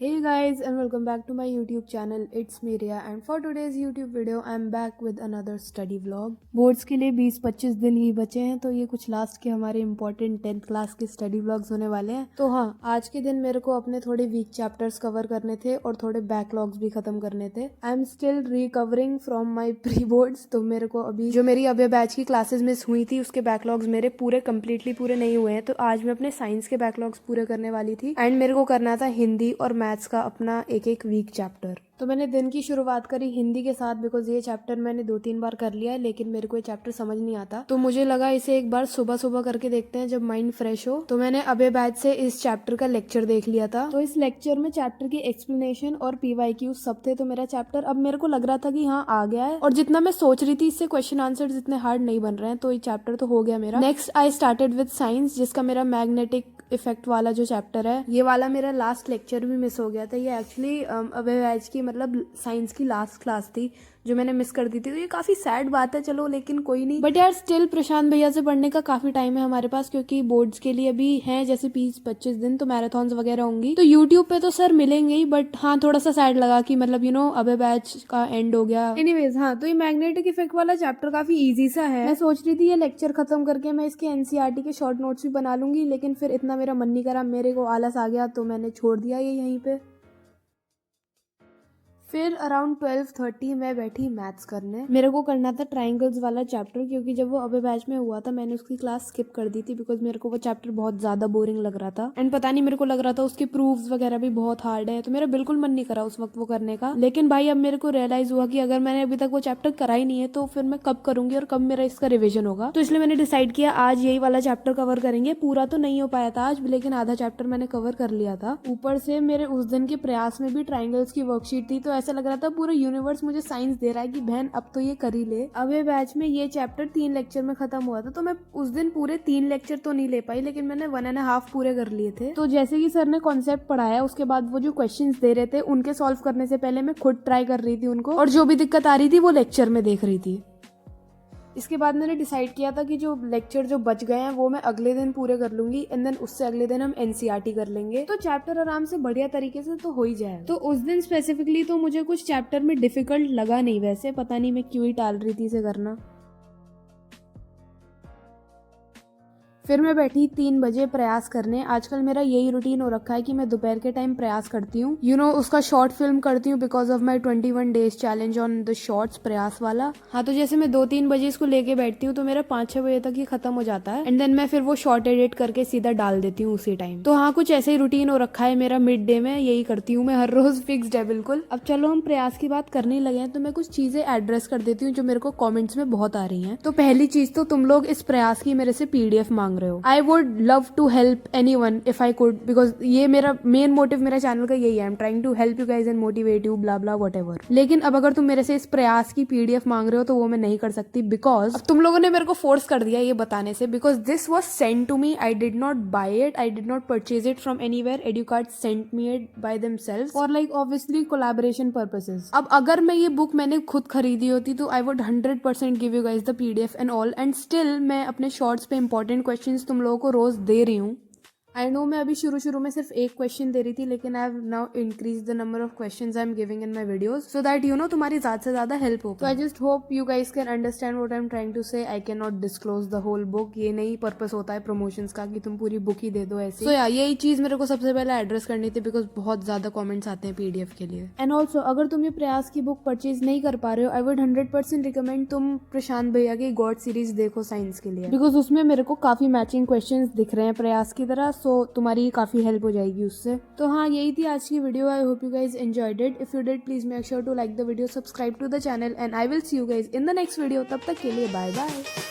Hey guys and welcome back to my YouTube channel. It's me Riya and for today's YouTube video I'm back with another study vlog. Boards के लिए 20-25 दिन ही बचे हैं तो ये कुछ लास्ट के हमारे इम्पोर्टेंट 10th क्लास के स्टडी व्लॉग्स होने वाले हैं। तो हाँ, आज के दिन मेरे को अपने थोड़े वीक चैप्टर्स कवर करने थे और थोड़े बैकलॉग्स भी खत्म करने थे। I am still recovering from my pre boards, तो मेरे को अभी जो मेरी अभी बैच की क्लासेस मिस हुई थी उसके बैकलॉग्स मेरे कम्प्लीटली पूरे नहीं हुए हैं। तो आज मैं अपने साइंस के बैकलॉग्स पूरे करने वाली थी एंड मेरे को करना था हिंदी और मैथ्स का अपना एक वीक चैप्टर। तो मैंने दिन की शुरुआत करी हिंदी के साथ बिकॉज ये चैप्टर मैंने 2-3 बार कर लिया है लेकिन मेरे को ये चैप्टर समझ नहीं आता, तो मुझे लगा इसे एक बार सुबह सुबह करके देखते हैं जब माइंड फ्रेश हो। तो मैंने अबे बैच से इस चैप्टर का लेक्चर देख लिया था। तो इस लेक्चर में चैप्टर की एक्सप्लेनेशन और PYQ सब थे। तो मेरा चैप्टर अब मेरे को लग रहा था कि हाँ आ गया है और जितना मैं सोच रही थी इससे क्वेश्चन आंसर इतने हार्ड नहीं बन रहे हैं। तो ये चैप्टर तो हो गया मेरा। Next I started with science जिसका मेरा मैग्नेटिक इफेक्ट वाला जो चैप्टर है, ये वाला मेरा लास्ट लेक्चर भी मिस हो गया था। ये एक्चुअली अबे बैच की मतलब साइंस की लास्ट क्लास थी जो मैंने मिस कर दी थी। तो ये काफी सैड बात है, चलो लेकिन कोई नहीं। बट यार स्टिल प्रशांत भैया से पढ़ने का काफी टाइम है हमारे पास क्योंकि बोर्ड्स के लिए भी है जैसे 20-25 दिन तो मैराथॉन्स वगैरह होंगी। तो यूट्यूब पे तो सर मिलेंगे ही, बट हाँ थोड़ा सा सैड लगा कि मतलब अबे बैच का एंड हो गया। एनीवेज हाँ, तो ये मैग्नेटिक इफेक्ट वाला चैप्टर काफी ईजी सा है। मैं सोच रही थी ये लेक्चर खत्म करके मैं इसके NCERT के शॉर्ट नोट्स भी बना लूंगी, लेकिन फिर इतना मेरा मन नहीं करा, मेरे को आलस आ गया तो मैंने छोड़ दिया ये यहीं पे। फिर अराउंड 12:30 मैं बैठी मैथ्स करने। मेरे को करना था ट्राइंगल्स वाला चैप्टर क्योंकि जब वो अबे बैच में हुआ था मैंने उसकी क्लास स्किप कर दी थी बिकॉज मेरे को वो चैप्टर बहुत ज्यादा बोरिंग लग रहा था एंड पता नहीं मेरे को लग रहा था उसके प्रूफ्स वगैरह भी बहुत हार्ड है। तो मेरा बिल्कुल मन नहीं करा उस वक्त वो करने का। लेकिन भाई अब मेरे को रियलाइज हुआ कि अगर मैंने अभी तक वो चैप्टर करा ही नहीं है तो फिर मैं कब करूंगी और कब मेरा इसका रिविजन होगा। तो इसलिए मैंने डिसाइड किया आज यही वाला चैप्टर कवर करेंगे। पूरा तो नहीं हो पाया था आज लेकिन आधा चैप्टर मैंने कवर कर लिया था। ऊपर से मेरे उस दिन के प्रयास में भी ट्राइंगल्स की वर्कशीट थी तो ऐसा लग रहा था पूरा यूनिवर्स मुझे साइंस दे रहा है कि बहन अब तो ये कर ही ले। अबे बैच में ये चैप्टर 3 लेक्चर में खत्म हुआ था तो मैं उस दिन पूरे 3 लेक्चर तो नहीं ले पाई लेकिन मैंने 1.5 पूरे कर लिए थे। तो जैसे कि सर ने कॉन्सेप्ट पढ़ाया उसके बाद वो जो क्वेश्चंस दे रहे थे उनके सॉल्व करने से पहले मैं खुद ट्राई कर रही थी उनको और जो भी दिक्कत आ रही थी वो लेक्चर में देख रही थी। इसके बाद मैंने डिसाइड किया था कि जो लेक्चर जो बच गए हैं वो मैं अगले दिन पूरे कर लूंगी एंड देन उससे अगले दिन हम NCERT कर लेंगे तो चैप्टर आराम से बढ़िया तरीके से तो हो ही जाए। तो उस दिन स्पेसिफिकली तो मुझे कुछ चैप्टर में डिफिकल्ट लगा नहीं, वैसे पता नहीं मैं क्यों ही टाल रही थी इसे करना। फिर मैं बैठी 3 बजे प्रयास करने। आजकल मेरा यही रूटीन हो रखा है कि मैं दोपहर के टाइम प्रयास करती हूँ उसका शॉर्ट फिल्म करती हूँ because of my 21 days challenge on the shorts प्रयास वाला। हाँ, तो जैसे मैं 2-3 बजे इसको लेके बैठती हूँ तो मेरा 5-6 बजे तक ये खत्म हो जाता है एंड देन मैं फिर वो शॉर्ट एडिट करके सीधा डाल देती हूँ उसी टाइम। तो हाँ, कुछ ऐसे ही रूटीन हो रखा है मेरा मिड डे में, यही करती हूँ मैं हर रोज, फिक्स्ड है बिल्कुल। अब चलो हम प्रयास की बात करने लगे हैं तो मैं कुछ चीजें एड्रेस कर देती हूँ जो मेरे को कॉमेंट्स में बहुत आ रही है। तो पहली चीज तो तुम लोग इस प्रयास की मेरे से PDF मांग रहे हो। I would love to help anyone if I could because ये मेरा मेन मोटिव मेरा चैनल का यही है। I'm trying to help you guys and motivate you blah blah whatever। लेकिन अब अगर तुम मेरे से इस प्रयास की PDF मांग रहे हो तो वो मैं नहीं कर सकती बिकॉज तुम लोगों ने मेरे को फोर्स कर दिया ये बताने से because this was sent to me. I did not buy it, I did not purchase it from anywhere. Educart sent me it by themselves for like obviously collaboration purposes. अब अगर मैं ये बुक मैंने खुद खरीदी होती तो I would 100% give you guys the PDF and all and still मैं अपने शॉर्ट्स पे इंपॉर्टेंट क्वेश्चंस तुम लोगों को रोज दे रही हूँ। आई नो मैं अभी शुरू में सिर्फ एक क्वेश्चन दे रही थी लेकिन I have now increase the number of questions I am giving in my videos so that तुम्हारी ज्यादा से ज्यादा हेल्प हो। तो I just hope you guys can understand what I am trying to say. I can not disclose the whole book, ये नहीं purpose होता है प्रमोशंस का कि तुम पूरी बुक ही दे दो ऐसे। यही चीज मेरे को सबसे पहले एड्रेस करनी थी बिकॉज बहुत ज्यादा कॉमेंट्स आते हैं PDF के लिए। एंड ऑल्सो अगर तुम ये प्रयास की बुक परचेज नहीं कर पा रहे हो आई वुड 100% रिकमेंड तुम प्रशांत भैया की गॉड सीरीज देखो साइंस के लिए बिकॉज उसमें मेरे को काफी मैचिंग क्वेश्चन दिख रहे हैं प्रयास की तरह। सो तुम्हारी काफी हेल्प हो जाएगी उससे। तो हाँ, यही थी आज की video. I hope you guys enjoyed it. If you did please make sure to like the video, subscribe to the channel and I will see you guys in the next video. तब तक के लिए bye bye.